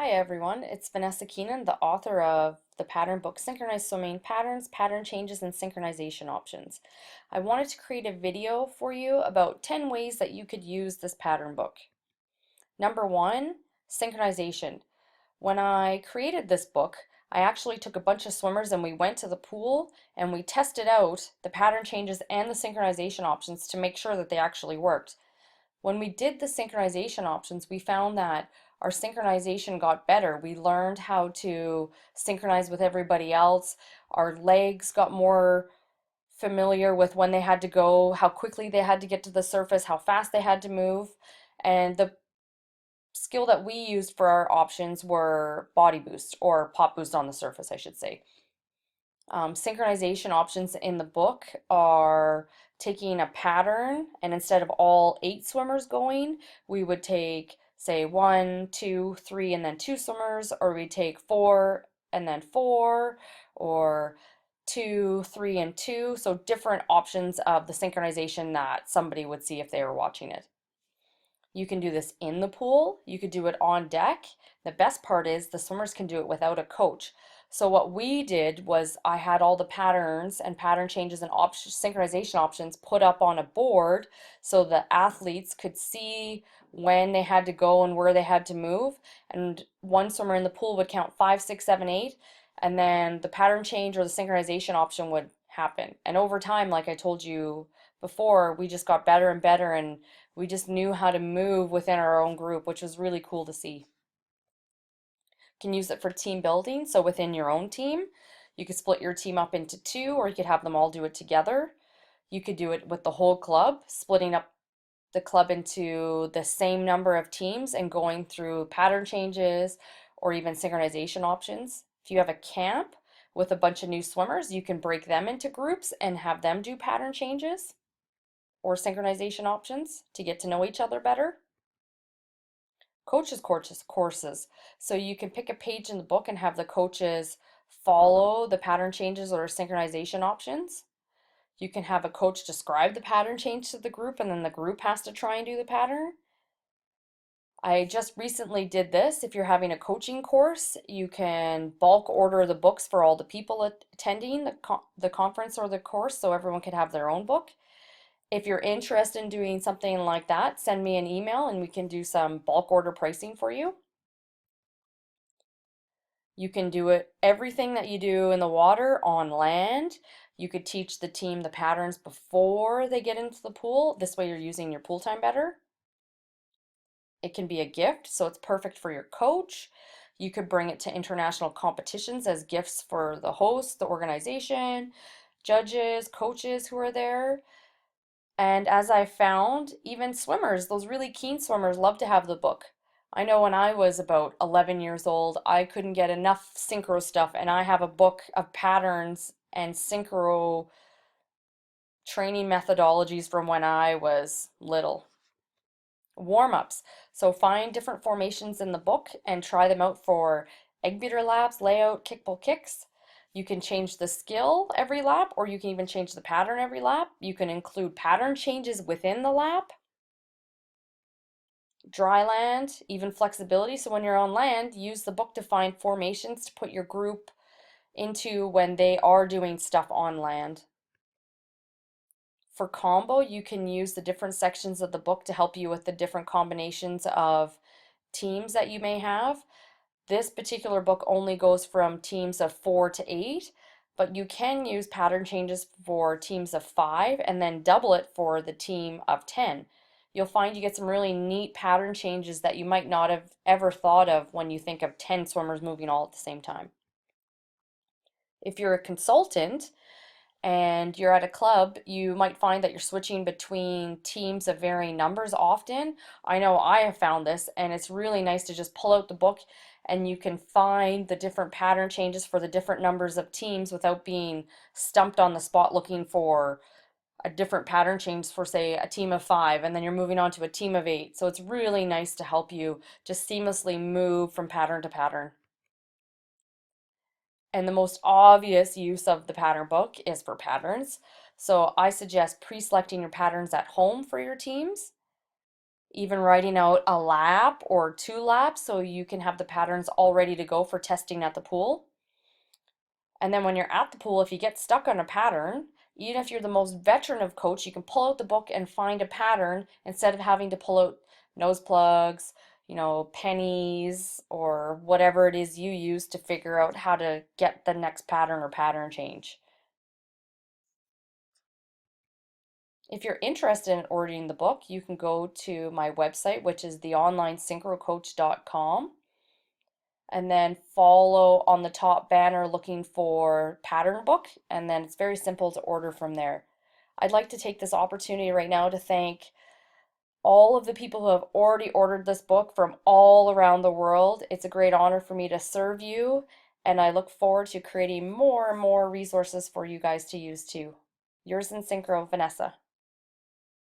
Hi everyone, it's Vanessa Keenan, the author of the pattern book Synchronized Swimming Patterns, Pattern Changes, and Synchronization Options. I wanted to create a video for you about 10 ways that you could use this pattern book. Number one, synchronization. When I created this book, I actually took a bunch of swimmers and we went to the pool and we tested out the pattern changes and the synchronization options to make sure that they actually worked. When we did the synchronization options, we found that our synchronization got better. We learned how to synchronize with everybody else. Our legs got more familiar with when they had to go, how quickly they had to get to the surface, how fast they had to move. And the skill that we used for our options were body boost or pop boost on the surface, I should say. Synchronization options in the book are taking a pattern, and instead of all 8 swimmers going, we would take, say, 1, 2, 3, and then 2 swimmers, or we take 4 and then 4, or 2, 3, and 2. So different options of the synchronization that somebody would see if they were watching it. You can do this in the pool, you could do it on deck. The best part is the swimmers can do it without a coach. So what we did was I had all the patterns and pattern changes and synchronization options put up on a board so the athletes could see when they had to go and where they had to move. And one swimmer in the pool would count 5, 6, 7, 8, and then the pattern change or the synchronization option would happen. And over time, like I told you before, we just got better and better, and we just knew how to move within our own group, which was really cool to see. You can use it for team building. So within your own team, you could split your team up into 2, or you could have them all do it together. You could do it with the whole club, splitting up the club into the same number of teams and going through pattern changes or even synchronization options. If you have a camp with a bunch of new swimmers, you can break them into groups and have them do pattern changes or synchronization options to get to know each other better. Coaches courses. So you can pick a page in the book and have the coaches follow the pattern changes or synchronization options. You can have a coach describe the pattern change to the group and then the group has to try and do the pattern. I just recently did this. If you're having a coaching course, you can bulk order the books for all the people attending the conference or the course so everyone can have their own book. If you're interested in doing something like that, send me an email and we can do some bulk order pricing for you. You can do it everything that you do in the water on land. You could teach the team the patterns before they get into the pool. This way you're using your pool time better. It can be a gift, so it's perfect for your coach. You could bring it to international competitions as gifts for the host, the organization, judges, coaches who are there. And as I found, even swimmers, those really keen swimmers, love to have the book. I know when I was about 11 years old, I couldn't get enough synchro stuff, and I have a book of patterns and synchro training methodologies from when I was little. Warm-ups. So find different formations in the book and try them out for egg beater laps, layout, kick pull kicks. You can change the skill every lap, or you can even change the pattern every lap. You can include pattern changes within the lap. Dry land, even flexibility. So when you're on land, use the book to find formations to put your group into when they are doing stuff on land. For combo, you can use the different sections of the book to help you with the different combinations of teams that you may have. This particular book only goes from teams of 4 to 8, but you can use pattern changes for teams of 5 and then double it for the team of 10. You'll find you get some really neat pattern changes that you might not have ever thought of when you think of 10 swimmers moving all at the same time. If you're a consultant, and you're at a club, you might find that you're switching between teams of varying numbers often. I know I have found this, and it's really nice to just pull out the book and you can find the different pattern changes for the different numbers of teams without being stumped on the spot looking for a different pattern change for, say, a team of 5, and then you're moving on to a team of 8. So it's really nice to help you just seamlessly move from pattern to pattern. And the most obvious use of the pattern book is for patterns. So I suggest pre-selecting your patterns at home for your teams. even writing out a lap or 2 laps so you can have the patterns all ready to go for testing at the pool. And then when you're at the pool, if you get stuck on a pattern, even if you're the most veteran of coach, you can pull out the book and find a pattern instead of having to pull out nose plugs, pennies, or whatever it is you use to figure out how to get the next pattern or pattern change. If you're interested in ordering the book, you can go to my website, which is theonlinesynchrocoach.com, and then follow on the top banner looking for pattern book, and then it's very simple to order from there. I'd like to take this opportunity right now to thank all of the people who have already ordered this book from all around the world. It's a great honor for me to serve you, and I look forward to creating more and more resources for you guys to use too. Yours in Synchro, Vanessa.